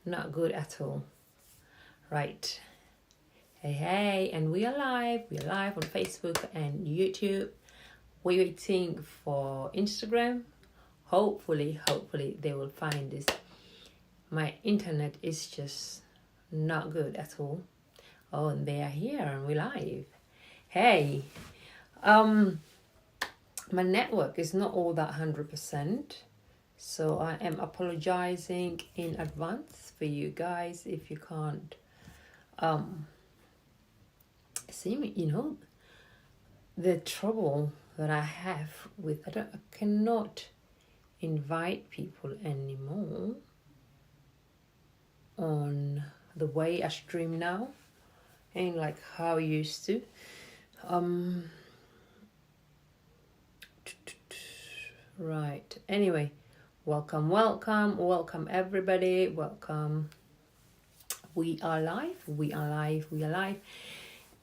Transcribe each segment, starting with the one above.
not good at all. Right. Hey, and we are live. We are live on Facebook and YouTube. We're waiting for Instagram. Hopefully they will find this. My internet is just not good at all. Oh, and they are here and we're live. Hey, my network is not all that 100%. So I am apologizing in advance for you guys if you can't see me. The trouble that I have with I cannot invite people anymore on the way I stream now, ain't like how I used to. Right, anyway, welcome everybody, welcome. We are live,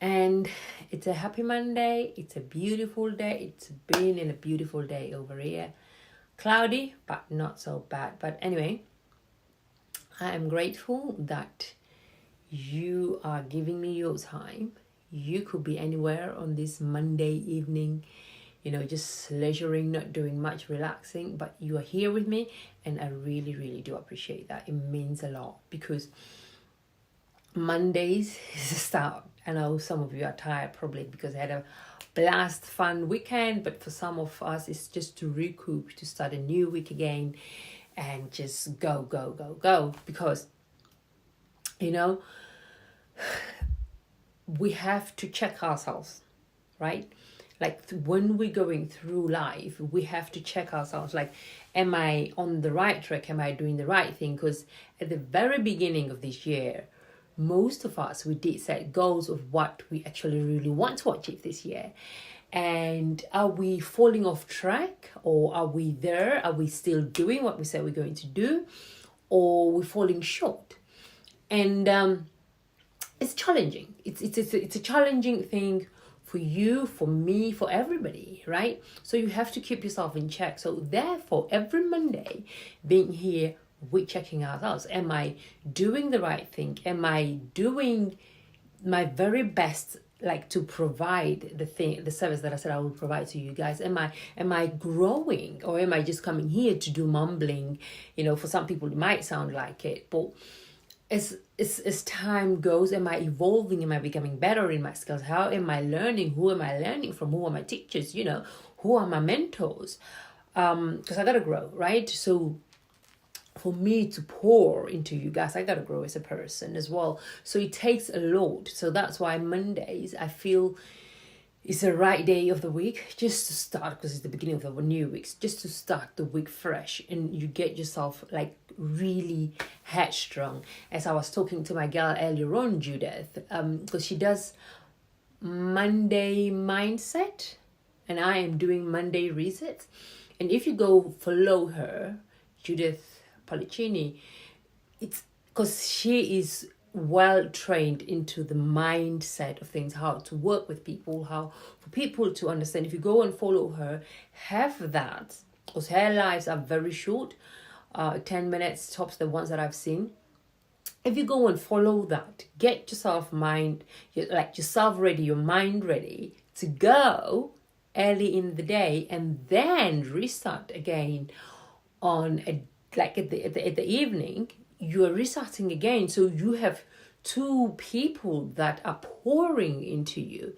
and it's a happy Monday. It's a beautiful day. It's been a beautiful day over here. Cloudy, but not so bad. But anyway, I am grateful that you are giving me your time. You could be anywhere on this Monday evening, just leisuring, not doing much, relaxing, but you are here with me, and I really do appreciate that. It means a lot, because Mondays is the start. I know some of you are tired probably because I had a blast fun weekend, but for some of us it's just to recoup, to start a new week again and just go, because we have to check ourselves, right? Like when we're going through life, we have to check ourselves, like, am I on the right track? Am I doing the right thing? Because at the very beginning of this year, most of us, we did set goals of what we actually really want to achieve this year. And are we falling off track, or are we there? Are we still doing what we said we're going to do, or we're falling short? And it's challenging. It's a challenging thing for you, for me, for everybody, right? So you have to keep yourself in check. So therefore, every Monday, being here, we're checking ourselves. Am I doing the right thing? Am I doing my very best, like, to provide the service that I said I will provide to you guys? Am I growing, or am I just coming here to do mumbling? For some people it might sound like it, but as time goes, am I evolving? Am I becoming better in my skills? How am I learning? Who am I learning from? Who are my teachers? Who are my mentors? Because I gotta grow, right? So for me to pour into you guys, I gotta grow as a person as well. So it takes a lot. So that's why Mondays, I feel, is the right day of the week, just to start, because it's the beginning of the new week, just to start the week fresh, and you get yourself like really headstrong. As I was talking to my girl earlier on, Judith, because she does Monday mindset, and I am doing Monday resets. And if you go follow her, Judith Policini, it's because she is well trained into the mindset of things, how to work with people, how for people to understand. If you go and follow her, have that, because her lives are very short, 10 minutes tops, the ones that I've seen. If you go and follow that, get yourself yourself ready, your mind ready to go early in the day, and then restart again on at the evening. You are restarting again, so you have two people that are pouring into you,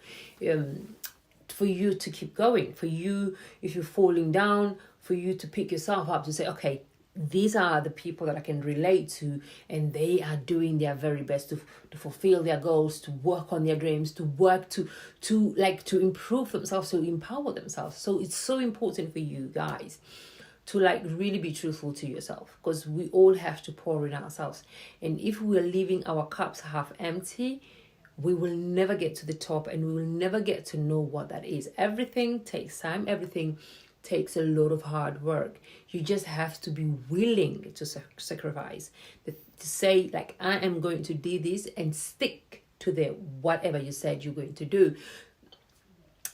for you to keep going, for you, if you're falling down, for you to pick yourself up, to say, okay, these are the people that I can relate to, and they are doing their very best to fulfill their goals, to work on their dreams, to work to improve themselves, to empower themselves. So it's so important for you guys to really be truthful to yourself, because we all have to pour in ourselves. And if we're leaving our cups half empty, we will never get to the top, and we will never get to know what that is. Everything takes time. Everything takes a lot of hard work. You just have to be willing to sacrifice, to say, I am going to do this, and stick to the whatever you said you're going to do.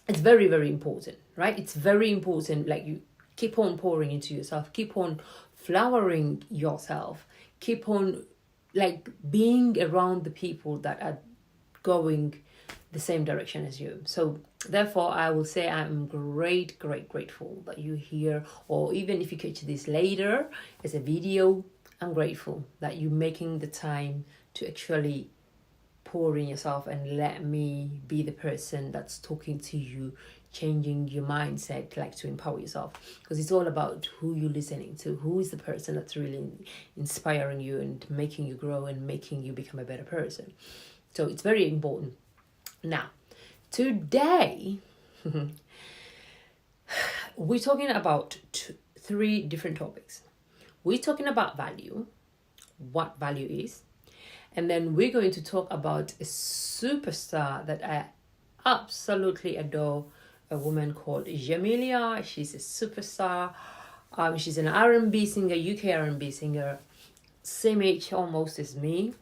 It's very, very important, right? It's very important. You keep on pouring into yourself, keep on flowering yourself, keep on like being around the people that are going the same direction as you. So therefore I will say I'm grateful that you're here, or even if you catch this later as a video, I'm grateful that you're making the time to actually pour in yourself and let me be the person that's talking to you, changing your mindset, like to empower yourself, because it's all about who you're listening to, who is the person that's really inspiring you and making you grow and making you become a better person. So it's very important. Now, today we're talking about three different topics. We're talking about value, what value is, and then we're going to talk about a superstar that I absolutely adore, a woman called Jamelia. She's a superstar. She's an R&B singer, UK R&B singer, same age almost as me,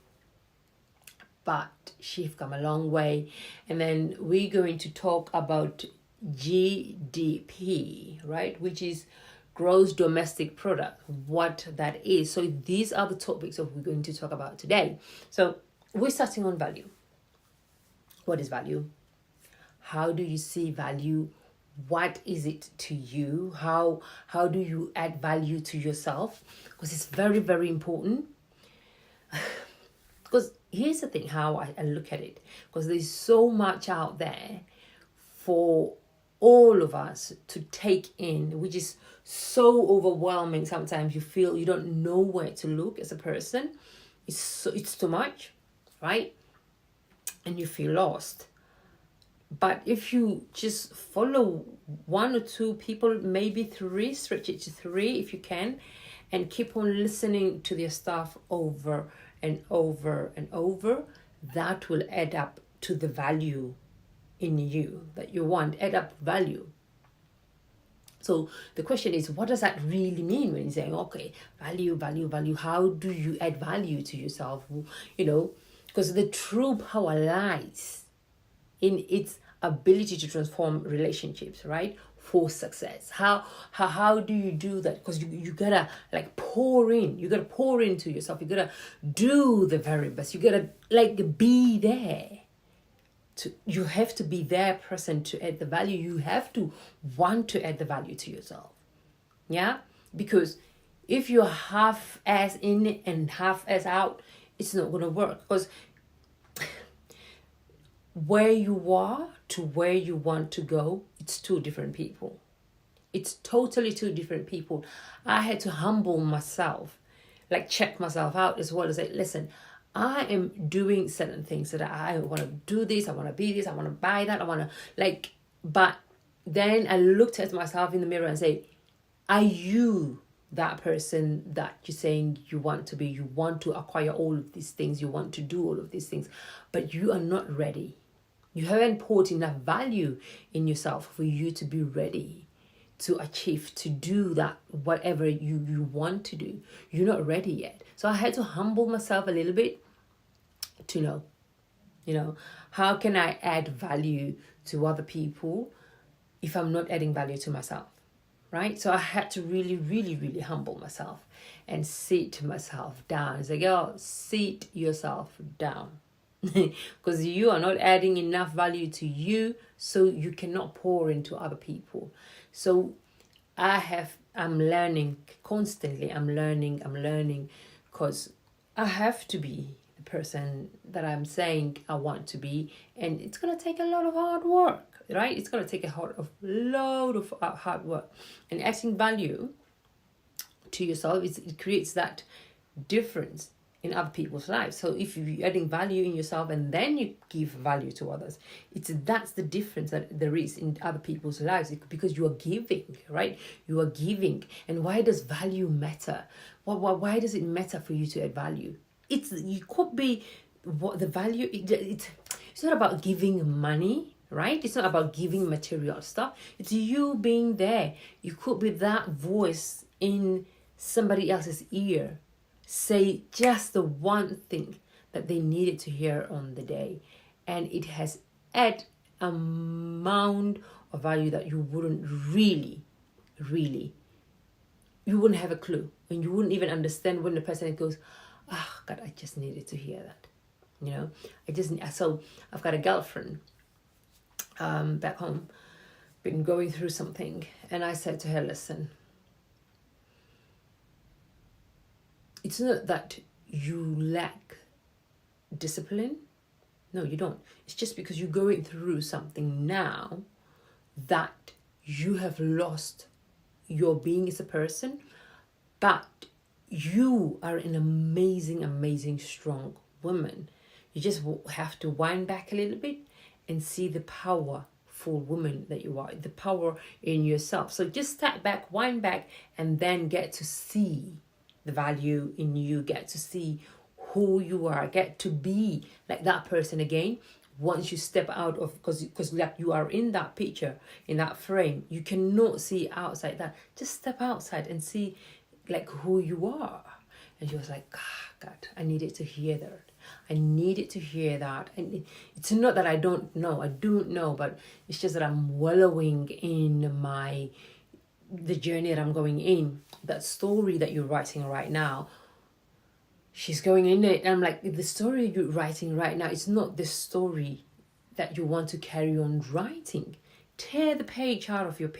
but she's come a long way. And then we're going to talk about GDP, right, which is gross domestic product, what that is. So these are the topics that we're going to talk about today. So we're starting on value. What is value? How do you see value? What is it to you? How do you add value to yourself? Because it's very, very important. Because here's the thing, how I look at it. Because there's so much out there for all of us to take in, which is so overwhelming. Sometimes you feel you don't know where to look as a person. It's too much, right? And you feel lost. But if you just follow one or two people, maybe three, stretch it to three if you can, and keep on listening to their stuff over and over and over, that will add up to the value in you that you want. Add up value. So the question is, what does that really mean when you're saying, okay, value, how do you add value to yourself? Because the true power lies in its ability to transform relationships, right? For success. How do you do that? Because you gotta pour in. You gotta pour into yourself. You gotta do the very best. You gotta be there. You have to be there present to add the value. You have to want to add the value to yourself. Yeah? Because if you're half-ass in and half-ass out, it's not going to work. Because where you are to where you want to go, it's two different people. It's totally two different people. I had to humble myself, check myself out as well as say, listen, I am doing certain things that I want to do this, I want to be this, I want to buy that, I want to but then I looked at myself in the mirror and say, are you that person that you're saying you want to be? You want to acquire all of these things, you want to do all of these things, but you are not ready. You haven't put enough value in yourself for you to be ready to achieve, to do that, whatever you want to do. You're not ready yet. So I had to humble myself a little bit to know, how can I add value to other people if I'm not adding value to myself, right? So I had to really, really, really humble myself and sit myself down. It's like, girl, sit yourself down. Because you are not adding enough value to you, so you cannot pour into other people. So I'm learning constantly. I'm learning because I have to be the person that I'm saying I want to be, and it's going to take a lot of hard work, right? It's going to take a load of hard work, and adding value to yourself, it creates that difference in other people's lives. So if you're adding value in yourself and then you give value to others, that's the difference that there is in other people's lives, because you are giving, right? You are giving. And why does value matter? Why does it matter for you to add value? You could be what the value. It's not about giving money, right? It's not about giving material stuff. It's you being there. You could be that voice in somebody else's ear. Say just the one thing that they needed to hear on the day, and it has add amount of value that you wouldn't really you wouldn't have a clue, and you wouldn't even understand when the person goes, God, I just needed to hear that. So I've got a girlfriend back home, been going through something, and I said to her, listen, it's not that you lack discipline. No, you don't. It's just because you're going through something now that you have lost your being as a person, but you are an amazing, amazing, strong woman. You just have to wind back a little bit and see the powerful woman that you are, the power in yourself. So just step back, wind back, and then get to see the value in you, get to see who you are, get to be like that person again. Once you step out of, because like you are in that picture, in that frame, you cannot see outside that. Just step outside and see like who you are. And she was like, God, I needed to hear that. I needed to hear that. And it's not that I don't know. I do know, but it's just that I'm wallowing in the journey that I'm going in. That story that you're writing right now, she's going in it. And I'm like, the story you're writing right now, it's not the story that you want to carry on writing. Tear the page out of your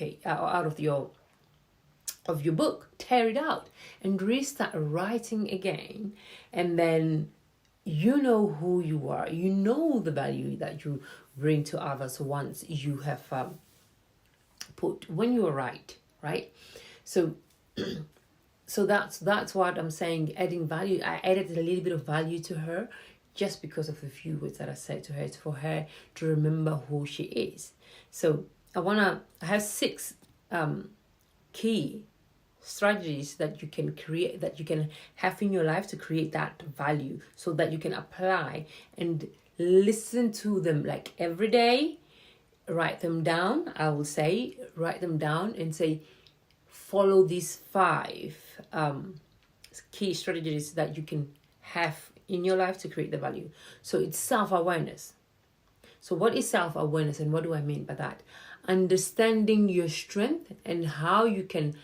book, tear it out and restart writing again. And then you know who you are, you know the value that you bring to others once you have when you are right. So that's what I'm saying, adding value. I added a little bit of value to her just because of the few words that I said to her. It's for her to remember who she is. So I have 6 key strategies that you can create, that you can have in your life to create that value, so that you can apply and listen to them like every day. Write them down. I will say, write them down and say, follow these 5 key strategies that you can have in your life to create the value. So it's self-awareness. So what is self-awareness, and what do I mean by that? Understanding your strength and how you can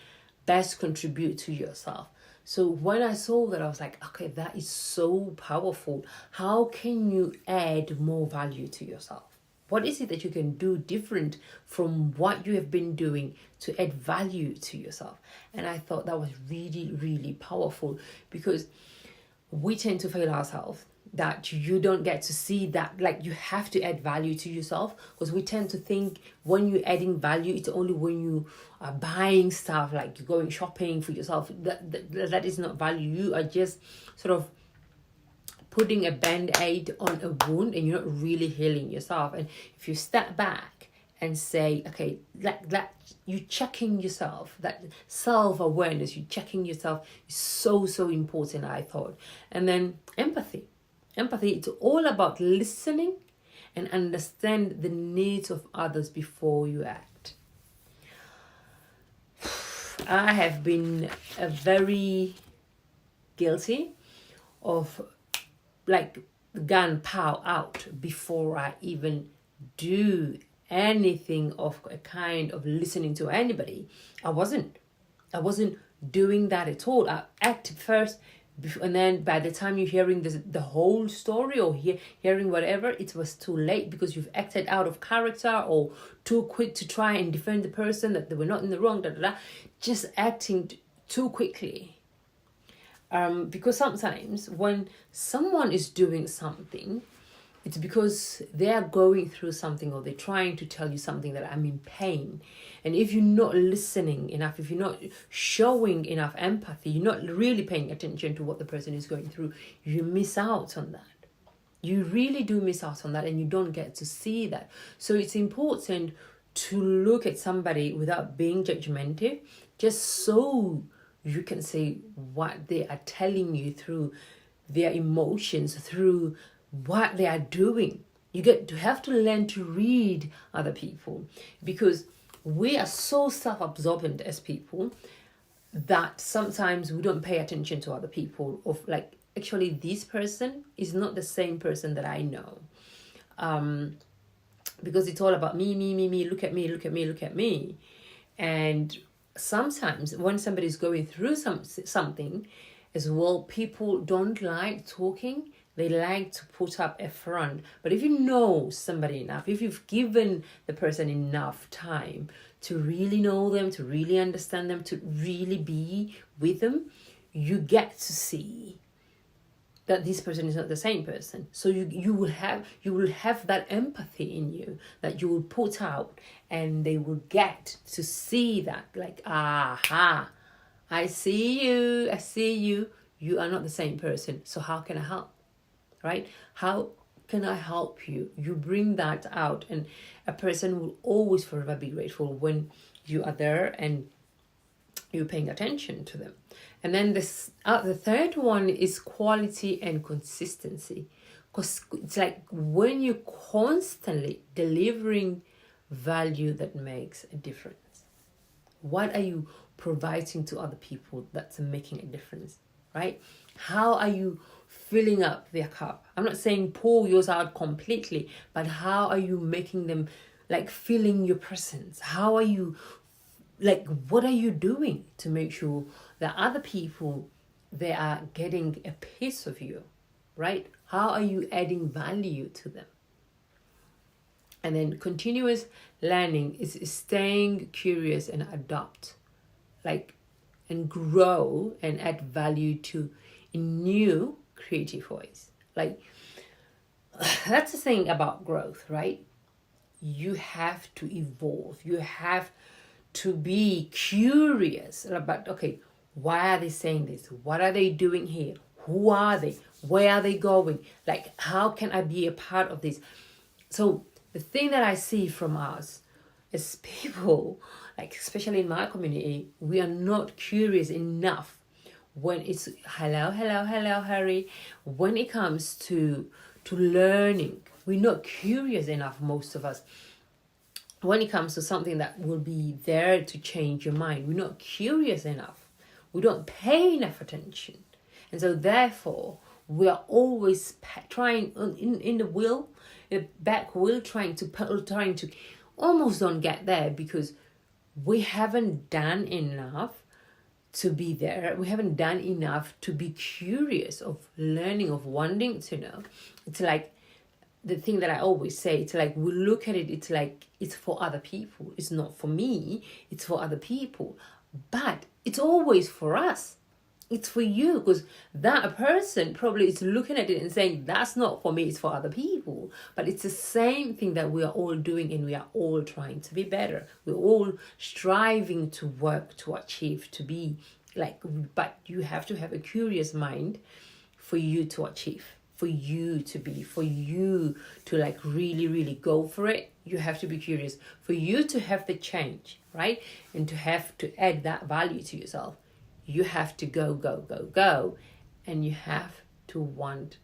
best contribute to yourself. So when I saw that, I was like, okay, that is so powerful. How can you add more value to yourself? What is it that you can do different from what you have been doing to add value to yourself? And I thought that was really, really powerful, because we tend to fail ourselves, that you don't get to see that, like, you have to add value to yourself, because we tend to think when you're adding value, it's only when you are buying stuff, like you're going shopping for yourself. That is not value. You are just sort of putting a band-aid on a wound, and you're not really healing yourself. And if you step back and say, okay, that you checking yourself, that self-awareness, you checking yourself is so important, I thought. And then empathy, it's all about listening and understand the needs of others before you act. I have been very guilty of like gun pow out before I even do anything of a kind of listening to anybody. I wasn't doing that at all. I acted first, and then by the time you're hearing the whole story, or hearing whatever, it was too late, because you've acted out of character, or too quick to try and defend the person that they were not in the wrong, just acting too quickly. Because sometimes when someone is doing something, it's because they are going through something, or they're trying to tell you something, that I'm in pain. And if you're not listening enough, if you're not showing enough empathy, you're not really paying attention to what the person is going through, you miss out on that. You really do miss out on that, and you don't get to see that. So it's important to look at somebody without being judgmental, just so you can see what they are telling you through their emotions, through what they are doing. You get to have to learn to read other people, because we are so self-absorbent as people that sometimes we don't pay attention to other people, of like, actually this person is not the same person that I know, because it's all about me, look at me. And sometimes when somebody is going through something, as well, people don't like talking. They like to put up a front. But if you know somebody enough, if you've given the person enough time to really know them, to really understand them, to really be with them, you get to see that this person is not the same person. So you will have that empathy in you that you will put out, and they will get to see that, like, aha, I see you, you are not the same person. So how can I help? Right? How can I help you? You bring that out, and a person will always forever be grateful when you are there and you're paying attention to them. And then the third one is quality and consistency, because it's like when you're constantly delivering value that makes a difference. What are you providing to other people that's making a difference, right? How are you filling up their cup? I'm not saying pour yours out completely, but how are you making them like feeling your presence? How are you, like, what are you doing to make sure that other people, they are getting a piece of you, right? How are you adding value to them? And then continuous learning is staying curious and adopt, like, and grow and add value to in new creative ways. Like, that's the thing about growth, right? You have to evolve. You have to be curious about, okay, why are they saying this? What are they doing here? Who are they? Where are they going? Like, how can I be a part of this? So the thing that I see from us as people, like especially in my community, we are not curious enough when it's hello, Harry. When it comes to learning, we're not curious enough, most of us. When it comes to something that will be there to change your mind, we're not curious enough. We don't pay enough attention. And so therefore, we are always trying in the back wheel, trying to almost don't get there, because we haven't done enough to be there. We haven't done enough to be curious, of learning, of wanting to know. It's like the thing that I always say, it's like we look at it, it's like it's for other people. It's not for me, it's for other people. But it's always for us. It's for you, because that person probably is looking at it and saying, that's not for me, it's for other people. But it's the same thing that we are all doing, and we are all trying to be better. We're all striving to work, to achieve, to be like, but you have to have a curious mind for you to achieve, for you to be, for you to like really, really go for it. You have to be curious for you to have the change, right? And to have to add that value to yourself. You have to go, and you have to want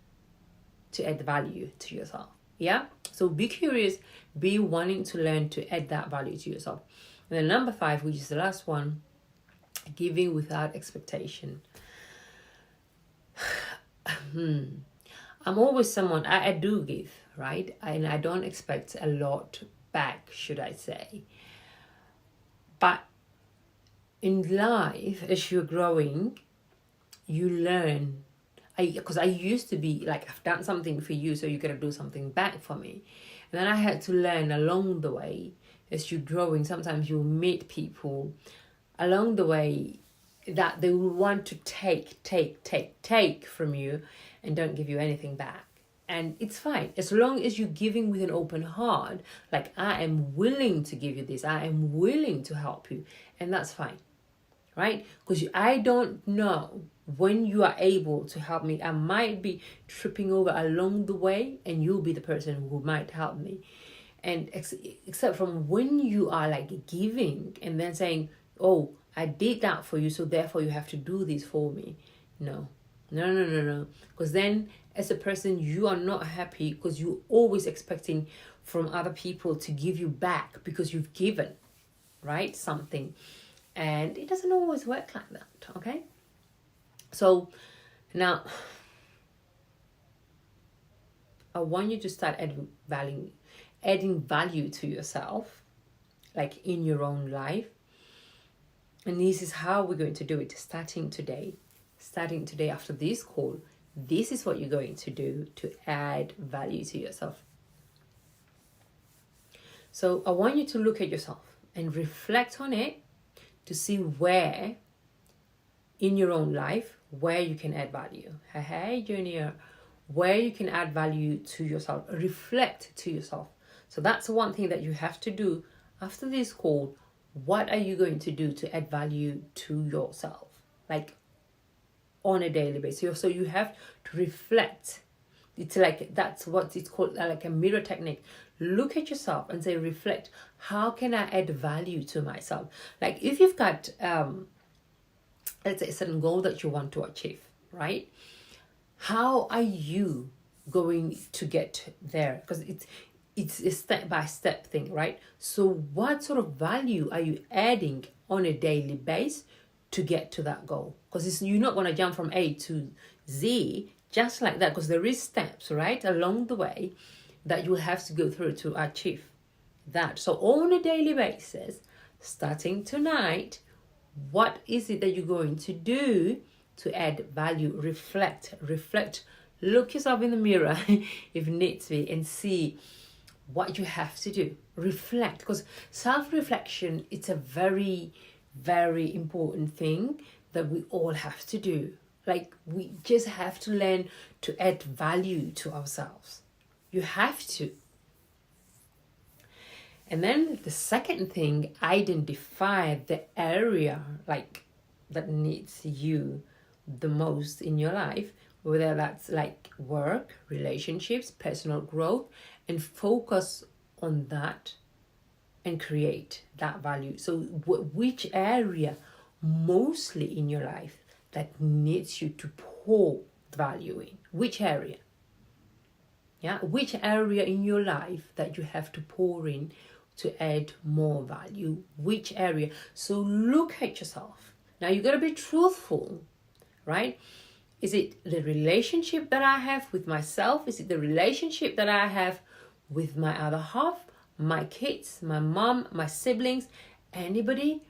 to add value to yourself. Yeah? So be curious, be wanting to learn to add that value to yourself. And then number 5, which is the last one, giving without expectation. I'm always someone, I do give, right? And I don't expect a lot back, should I say. But in life, as you're growing, you learn. Because I used to be like, I've done something for you, so you got to do something back for me. And then I had to learn along the way, as you're growing. Sometimes you'll meet people along the way that they will want to take from you and don't give you anything back. And it's fine, as long as you're giving with an open heart, like, I am willing to give you this, I am willing to help you, and that's fine, right? Because I don't know when you are able to help me. I might be tripping over along the way, and you'll be the person who might help me. And except from when you are like giving and then saying, oh, I did that for you, so therefore you have to do this for me. No. Because then as a person, you are not happy, because you're always expecting from other people to give you back because you've given, right? Something. And it doesn't always work like that, okay? So now I want you to start adding value to yourself, like in your own life. And this is how we're going to do it, starting today. starting today after this call, this is what you're going to do to add value to yourself. So I want you to look at yourself and reflect on it to see where in your own life, where you can add value. Hey, Junior, where you can add value to yourself. Reflect to yourself. So that's one thing that you have to do after this call. What are you going to do to add value to yourself? Like on a daily basis. So you have to reflect. It's like, that's what it's called, like a mirror technique. Look at yourself and say, reflect. How can I add value to myself? Like if you've got, let's say a certain goal that you want to achieve, right? How are you going to get there? Because it's a step-by-step thing, right? So what sort of value are you adding on a daily basis to get to that goal? Because you're not going to jump from A to Z just like that, because there is steps, right, along the way that you have to go through to achieve that. So on a daily basis, starting tonight, what is it that you're going to do to add value? Reflect. Look yourself in the mirror if needs be and see what you have to do. Reflect, because self-reflection, it's a very, very important thing that we all have to do. Like we just have to learn to add value to ourselves. You have to. And then the second thing, identify the area like that needs you the most in your life, whether that's like work, relationships, personal growth, and focus on that and create that value. So which area mostly in your life that needs you to pour value in? Which area? Yeah, which area in your life that you have to pour in to add more value? Which area? So look at yourself. Now you got to be truthful, right? Is it the relationship that I have with myself? Is it the relationship that I have with my other half, my kids, my mom, my siblings, anybody?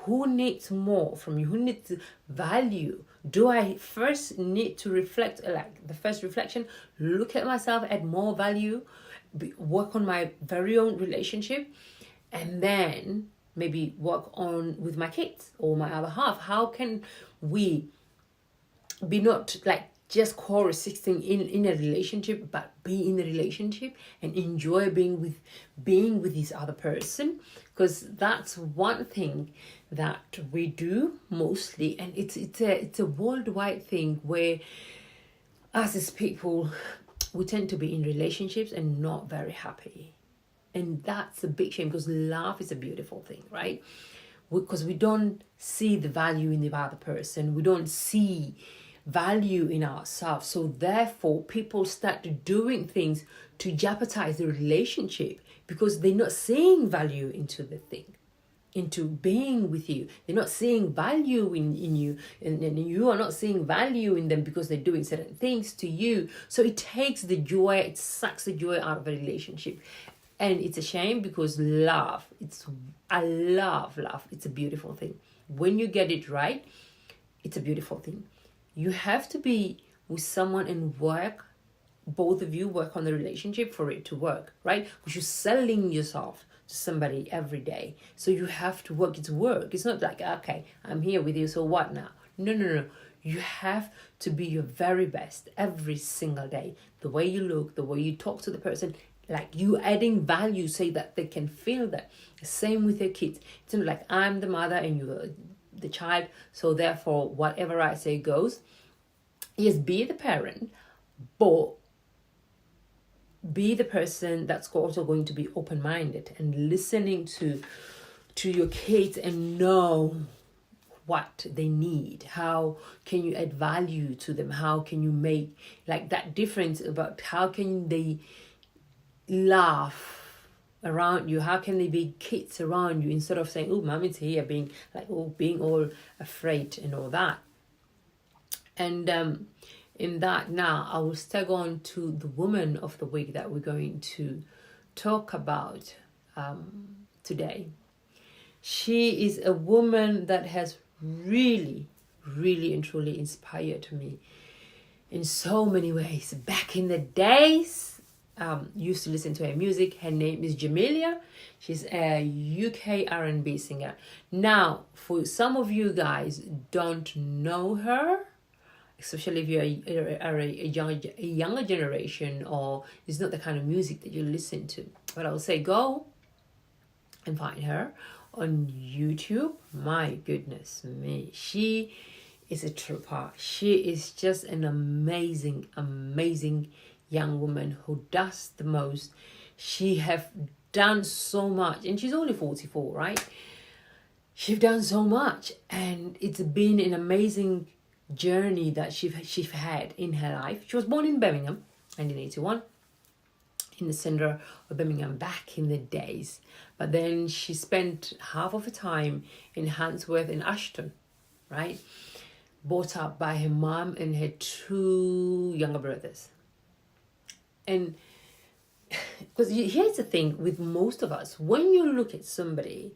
Who needs more from you? Who needs value? Do I first need to reflect, like the first reflection, look at myself, add more value, work on my very own relationship, and then maybe work on with my kids or my other half? How can we be not like just co-resisting in a relationship, but be in a relationship and enjoy being with this other person? Because that's one thing that we do mostly, and it's a worldwide thing where us as people, we tend to be in relationships and not very happy. And that's a big shame, because love is a beautiful thing, right? Because we don't see the value in the other person. We don't see value in ourselves. So therefore, people start doing things to jeopardize the relationship because they're not seeing value into the thing, into being with you. They're not seeing value in you, and you are not seeing value in them because they're doing certain things to you. So it takes the joy, it sucks the joy out of a relationship. And it's a shame, because love, it's a beautiful thing. When you get it right, it's a beautiful thing. You have to be with someone and work, both of you work on the relationship for it to work, right? Because you're selling yourself to somebody every day. So you have to work. It's work. It's not like, okay, I'm here with you, so what now? No. You have to be your very best every single day. The way you look, the way you talk to the person, like you adding value so that they can feel that. Same with your kids. It's not like I'm the mother and you're the child, so therefore whatever I say goes. Yes, be the parent, but be the person that's also going to be open-minded and listening to your kids and know what they need. How can you add value to them? How can you make like that difference about how can they laugh around you? How can they be kids around you instead of saying, oh, mommy's here, being like, oh, being all afraid and all that. And in that, now I will step on to the woman of the week that we're going to talk about today. She is a woman that has really, really and truly inspired me in so many ways. Back in the days, used to listen to her music. Her name is Jamelia. She's a UK R&B singer. Now, for some of you guys don't know her, especially if you're a younger generation, or it's not the kind of music that you listen to. But I would say go and find her on YouTube. My goodness me, she is a trooper. She is just an amazing, amazing young woman who does the most. She have done so much, and she's only 44, right? She's done so much, and it's been an amazing journey that she's had in her life. She was born in Birmingham, 1981, in the centre of Birmingham back in the days. But then she spent half of her time in Handsworth and Ashton, right? Brought up by her mom and her 2 younger brothers. And because here's the thing with most of us, when you look at somebody,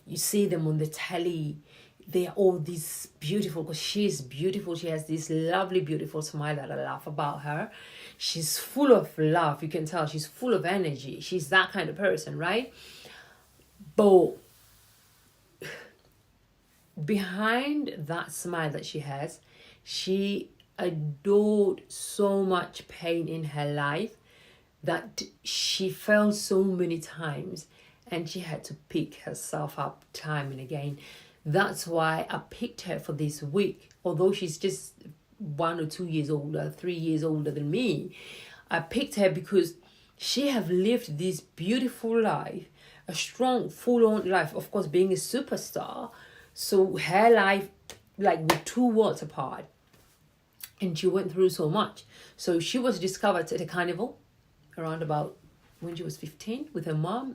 you see them on the telly, they are all these beautiful, because she's beautiful. She has this lovely, beautiful smile that I love about her. She's full of love. You can tell she's full of energy. She's that kind of person, right? But behind that smile that she has, she adored so much pain in her life that she fell so many times, and she had to pick herself up time and again. That's why I picked her for this week. Although she's just 1 or 2 years older, 3 years older than me, I picked her because she have lived this beautiful life, a strong, full-on life, of course, being a superstar. So her life, like, with 2 worlds apart, and she went through so much. So she was discovered at a carnival around about when she was 15 with her mom.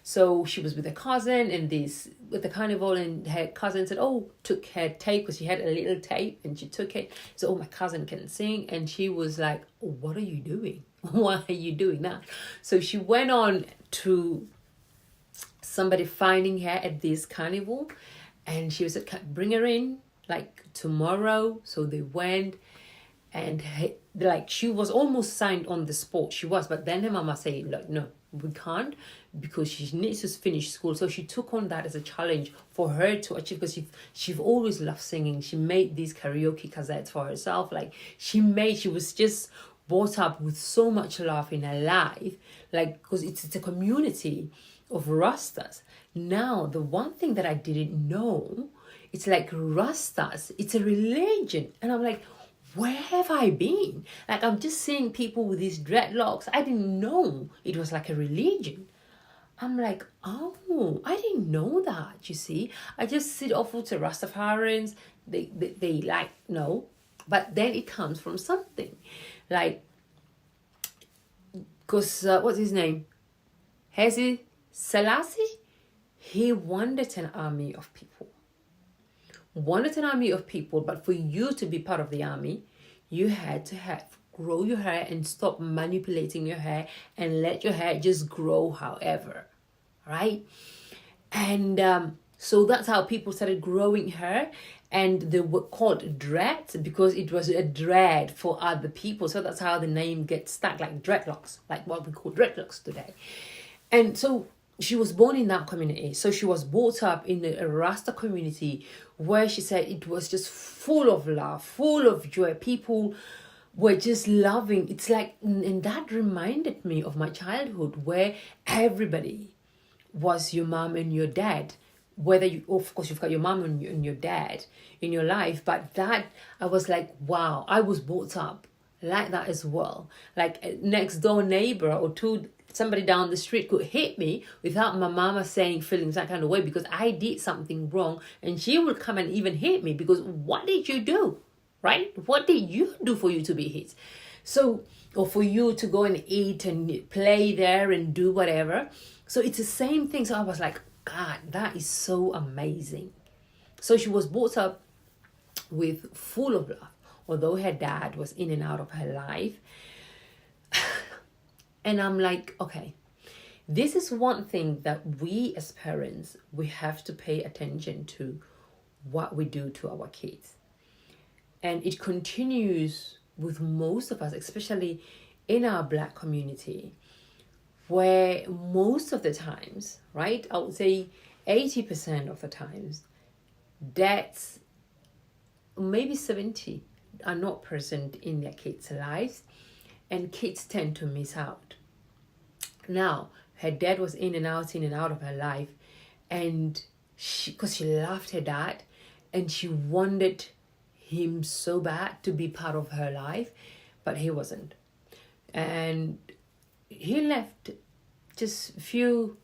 So she was with a cousin and with the carnival, and her cousin said, took her tape, because she had a little tape, and she took it. So, my cousin can sing. And she was like, what are you doing? Why are you doing that? So she went on to somebody finding her at this carnival, and she was like, bring her in like tomorrow. So they went, and she was almost signed on the spot. She was, but then her mama said, look, no, we can't, because she needs to finish school. So she took on that as a challenge for her to achieve, because she always loved singing. She made these karaoke cassettes for herself. Like, she was just brought up with so much love in her life, like, because it's a community of Rastas. Now, the one thing that I didn't know, it's like Rastas, it's a religion. And I'm like, where have I been? Like, I'm just seeing people with these dreadlocks. I didn't know it was like a religion. I'm like, oh, I didn't know that, you see. I just sit off to Rastafarians. They like, no. But then it comes from something. Like, because, what's his name? Haile Selassie? He wanted an army of people. But for you to be part of the army, you had to grow your hair and stop manipulating your hair and let your hair just grow however, right? And so that's how people started growing hair, and they were called dreads because it was a dread for other people. So that's how the name gets stuck, like dreadlocks, like what we call dreadlocks today. And so she was born in that community. So she was brought up in a Rasta community where she said it was just full of love, full of joy. People were just loving. It's like, and that reminded me of my childhood, where everybody was your mom and your dad. Whether you, of course, you've got your mom and your dad in your life, but that, I was like, wow, I was brought up like that as well. Like, a next door neighbor or somebody down the street could hit me without my mama feeling that kind of way because I did something wrong, and she would come and even hit me because what did you do, right? What did you do for you to be hit? So, or for you to go and eat and play there and do whatever. So it's the same thing. So I was like, God, that is so amazing. So she was brought up with full of love, although her dad was in and out of her life. And I'm like, okay, this is one thing that we as parents, we have to pay attention to what we do to our kids. And it continues with most of us, especially in our Black community, where most of the times, right, I would say 80% of the times, dads, maybe 70, are not present in their kids' lives, and kids tend to miss out. Now, her dad was in and out of her life, and because she loved her dad, and she wanted him so bad to be part of her life, but he wasn't. And he left just a few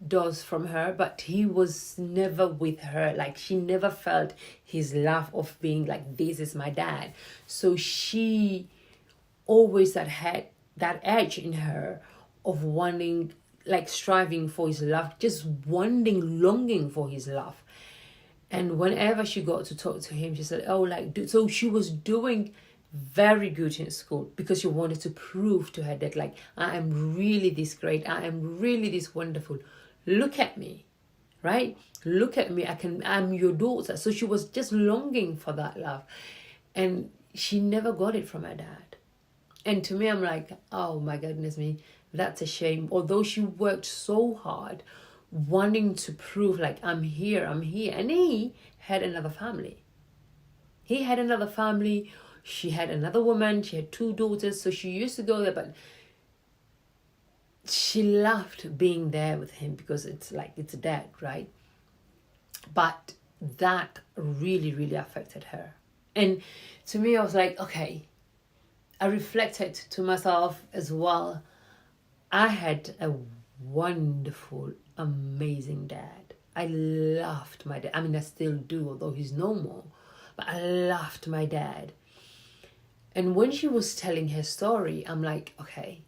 doors from her, but he was never with her. Like, she never felt his love of being like, this is my dad. So she always had that edge in her of wanting, like, striving for his love, just wanting, longing for his love. And whenever she got to talk to him, she said, oh, like, so she was doing very good in school because she wanted to prove to her dad, like, I am really this great, I am really this wonderful, look at me, right? Look at me, I'm your daughter. So she was just longing for that love, and she never got it from her dad. And to me, I'm like, oh my goodness me, that's a shame. Although she worked so hard wanting to prove, like, I'm here. And he had another family. She had another woman. She had 2 daughters. So she used to go there, but she loved being there with him because it's like, it's a dad, right? But that really, really affected her. And to me, I was like, okay, I reflected to myself as well. I had a wonderful, amazing dad. I loved my dad. I mean, I still do, although he's no more. But I loved my dad. And when she was telling her story, I'm like, okay,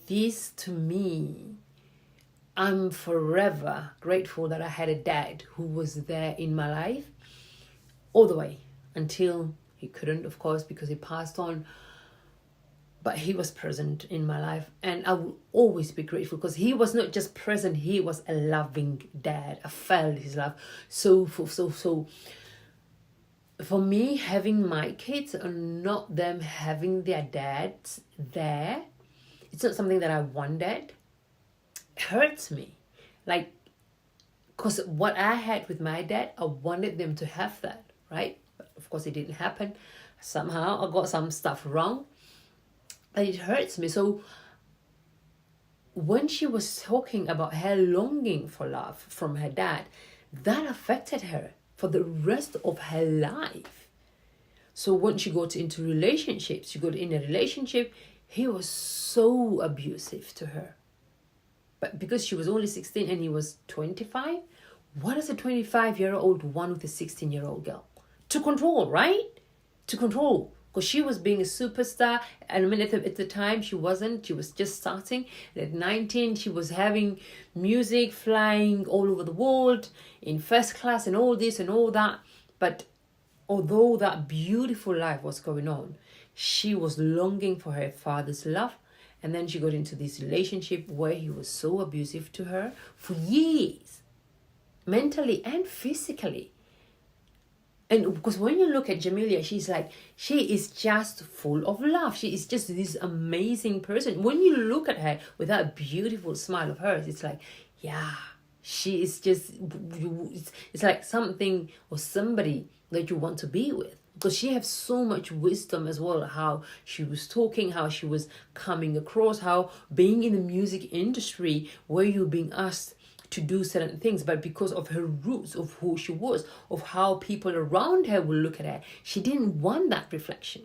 this to me, I'm forever grateful that I had a dad who was there in my life all the way until he couldn't, of course, because he passed on. But he was present in my life, and I will always be grateful because he was not just present, he was a loving dad. I felt his love. So for me, having my kids and not them having their dads there, it's not something that I wanted. It hurts me. Like, because what I had with my dad, I wanted them to have that, right? But of course, it didn't happen. Somehow, I got some stuff wrong. But it hurts me. So when she was talking about her longing for love from her dad, that affected her for the rest of her life. So when she got into relationships, he was so abusive to her. But because she was only 16 and he was 25, what does a 25-year-old want with a 16-year-old girl? To control, right? To control. Because she was being a superstar. And I mean, at the time, she wasn't. She was just starting. And at 19, she was having music flying all over the world in first class and all this and all that. But although that beautiful life was going on, she was longing for her father's love. And then she got into this relationship where he was so abusive to her for years, mentally and physically. And because when you look at Jamelia, she is just full of love. She is just this amazing person. When you look at her with that beautiful smile of hers, it's like, yeah, she is just, it's like something or somebody that you want to be with. Because she has so much wisdom as well, how she was talking, how she was coming across, how being in the music industry where you're being asked to do certain things, but because of her roots of who she was, of how people around her will look at her, she didn't want that reflection.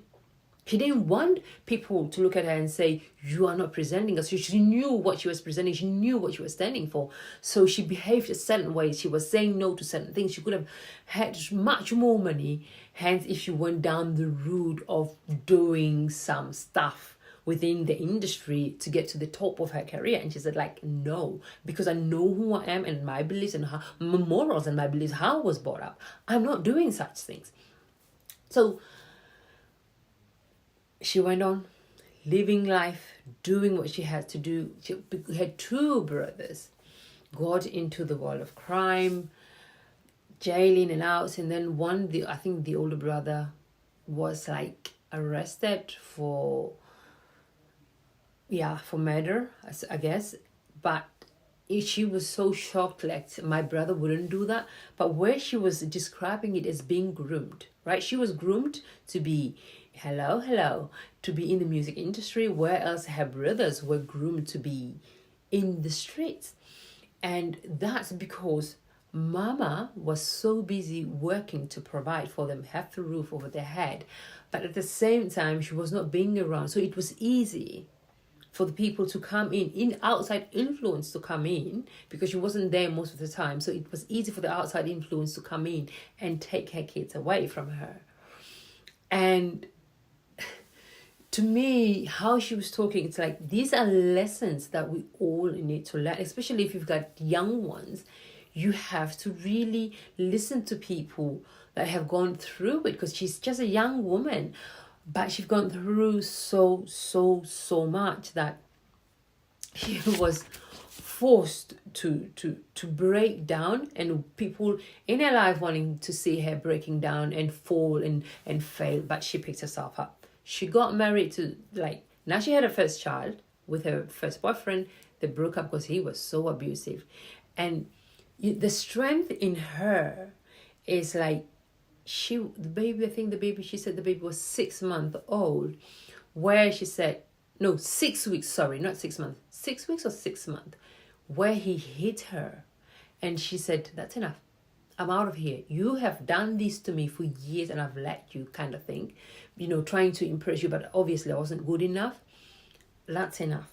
She didn't want people to look at her and say, you are not presenting us. She knew what she was presenting. She knew what she was standing for. So she behaved a certain way. She was saying no to certain things. She could have had much more money. Hence, if she went down the route of doing some stuff within the industry to get to the top of her career. And she said, like, no, because I know who I am and my beliefs and how my morals and my beliefs, how I was brought up. I'm not doing such things. So she went on living life, doing what she had to do. She had 2 brothers, got into the world of crime, jailing and out. And then I think the older brother was like arrested for murder, I guess. But she was so shocked, like my brother wouldn't do that. But where she was describing it as being groomed, right? She was groomed to be hello, to be in the music industry, whereas her brothers were groomed to be in the streets. And that's because mama was so busy working to provide for them, have the roof over their head. But at the same time, she was not being around. So it was easy for the people to come in outside influence to come in, because she wasn't there most of the time. So it was easy for the outside influence to come in and take her kids away from her. And to me, how she was talking, it's like these are lessons that we all need to learn, especially if you've got young ones. You have to really listen to people that have gone through it, because she's just a young woman, but she's gone through so much that she was forced to break down, and people in her life wanting to see her breaking down and fall and fail, but she picked herself up. She got married to, like, now she had her first child with her first boyfriend. They broke up because he was so abusive. And the strength in her is like, she said the baby was 6 months old, where she said, no, 6 weeks, sorry, not 6 months, 6 weeks or 6 months, where he hit her. And she said, that's enough. I'm out of here. You have done this to me for years and I've let you, kind of thing. Trying to impress you, but obviously I wasn't good enough. That's enough.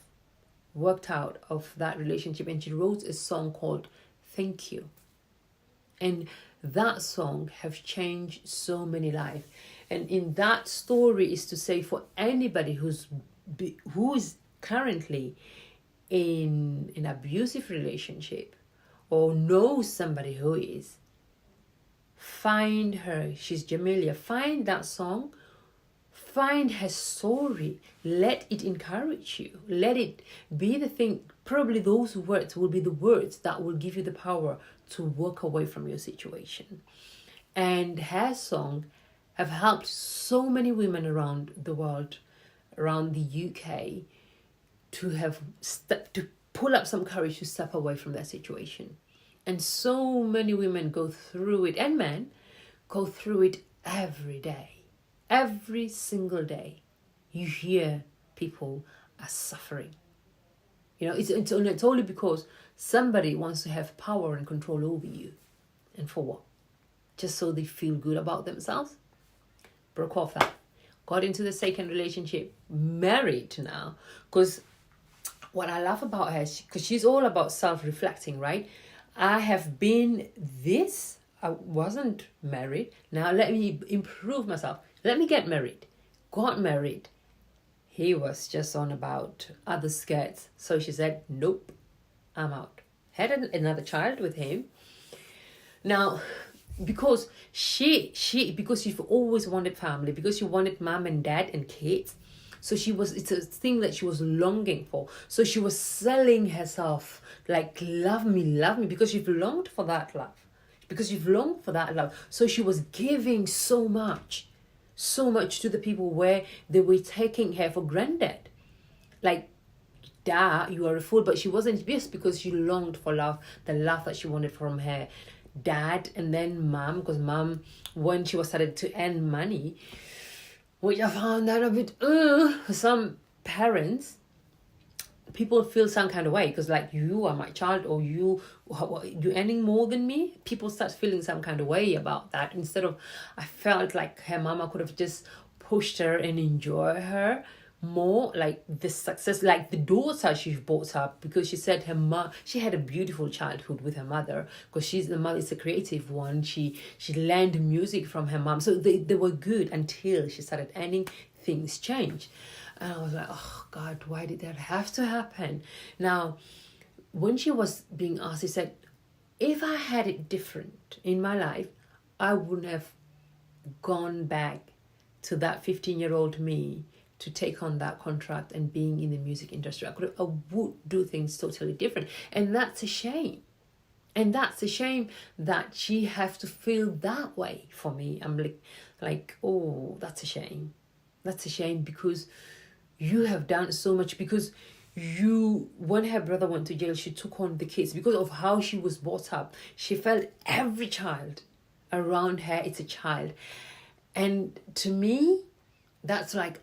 Worked out of that relationship, and she wrote a song called Thank You. And that song have changed so many lives. And in that story is to say, for anybody who is currently in an abusive relationship or knows somebody who is, find her. She's Jamelia. Find that song. Find her story. Let it encourage you. Let it be the thing. Probably those words will be the words that will give you the power to walk away from your situation. And her song have helped so many women around the world, around the UK, to pull up some courage to step away from that situation. And so many women go through it, and men go through it every day. Every single day, you hear people are suffering. It's only because somebody wants to have power and control over you. And for what? Just so they feel good about themselves? Broke off that. Got into the second relationship. Married now. Because what I love about her, because she's all about self-reflecting, right? I have been this. I wasn't married. Now let me improve myself. Let me get married. Got married. He was just on about other skirts. So she said, nope, I'm out. Had another child with him. Now, because because you've always wanted family, because you wanted mom and dad and kids. So it's a thing that she was longing for. So she was selling herself like, love me, because you've longed for that love. Because you've longed for that love. So she was giving so much to the people where they were taking her for granted. Like, you are a fool. But she wasn't, just because she longed for love, the love that she wanted from her dad and then mom. Because mom, when she was started to earn money, which I found that a bit, for some parents, people feel some kind of way, because like, you are my child, or you earning more than me. People start feeling some kind of way about that. Instead of, I felt like her mama could have just pushed her and enjoy her more, like the success, like the daughter she brought up, because she said she had a beautiful childhood with her mother, because the mother is a creative one. She learned music from her mom, so they were good until she started earning. Things changed. And I was like, oh God, why did that have to happen? Now, when she was being asked, she said, if I had it different in my life, I wouldn't have gone back to that 15-year-old me to take on that contract and being in the music industry. I would do things totally different. And that's a shame. And that's a shame that she has to feel that way for me. I'm like, like, oh, that's a shame. That's a shame, because you have done so much. Because when her brother went to jail, she took on the kids because of how she was brought up. She felt every child around her is a child. And to me, that's like,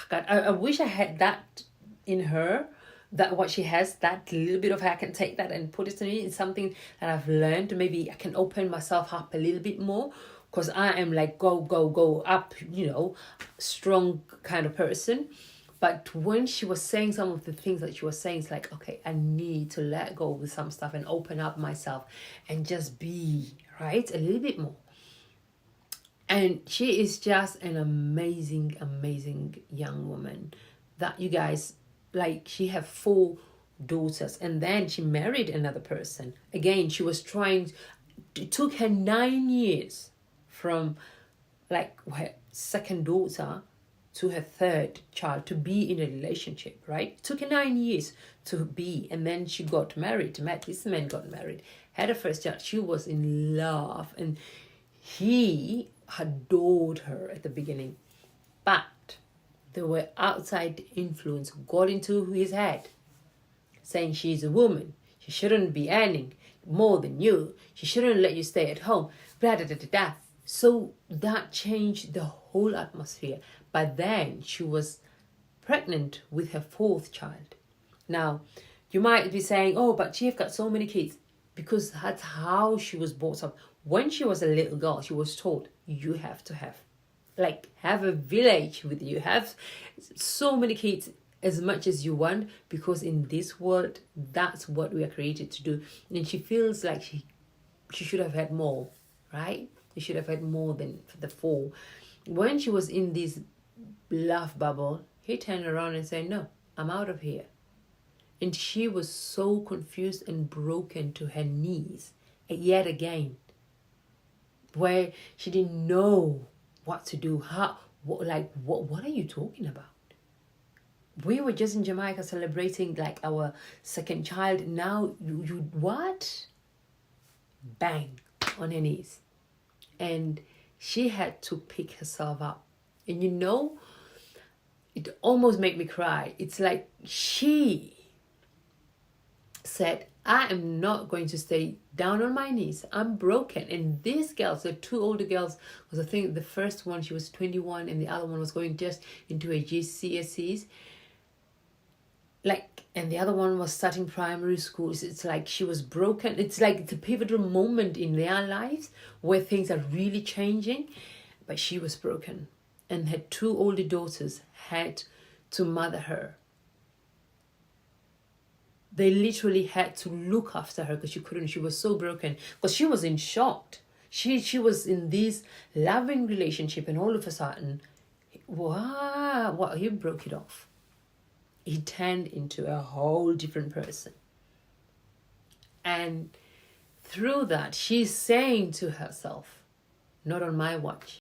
God, I wish I had that in her, that what she has, that little bit of her. I can take that and put it to me. It's something that I've learned. Maybe I can open myself up a little bit more, because I am like go up, strong kind of person. But when she was saying some of the things that she was saying, it's like, okay, I need to let go with some stuff and open up myself and just be, right, a little bit more. And she is just an amazing, amazing young woman that, you guys, like, she have 4 daughters, and then she married another person. Again, she was trying, it took her 9 years from like her second daughter to her 3rd child to be in a relationship, right? It took her 9 years to be, and then she got married. This man got married, had a first child. She was in love, and he adored her at the beginning. But there were outside influence got into his head, saying she's a woman, she shouldn't be earning more than you, she shouldn't let you stay at home, blah, da, da, da, da. So that changed the whole atmosphere. But then she was pregnant with her 4th child. Now, you might be saying, oh, but she's got so many kids. Because that's how she was brought up. When she was a little girl, she was told, you have to have a village with you. Have so many kids, as much as you want, because in this world, that's what we are created to do. And she feels like she should have had more, right? She should have had more than the 4. When she was in this love bubble, he turned around and said, no, I'm out of here. And she was so confused and broken to her knees yet again, where she didn't know what to do. What are you talking about? We were just in Jamaica celebrating like our 2nd child. Now you what? Bang, on her knees. And she had to pick herself up. And it almost made me cry. It's like she said, I am not going to stay down on my knees. I'm broken. And these girls, the 2 older girls, was, I think the first one, she was 21, and the other one was going just into her GCSEs. And the other one was starting primary school. It's like she was broken. It's like the pivotal moment in their lives where things are really changing. But she was broken. And her 2 older daughters had to mother her. They literally had to look after her because she couldn't. She was so broken because she was in shock. She was in this loving relationship, and all of a sudden, wow, he broke it off. He turned into a whole different person. And through that, she's saying to herself, not on my watch.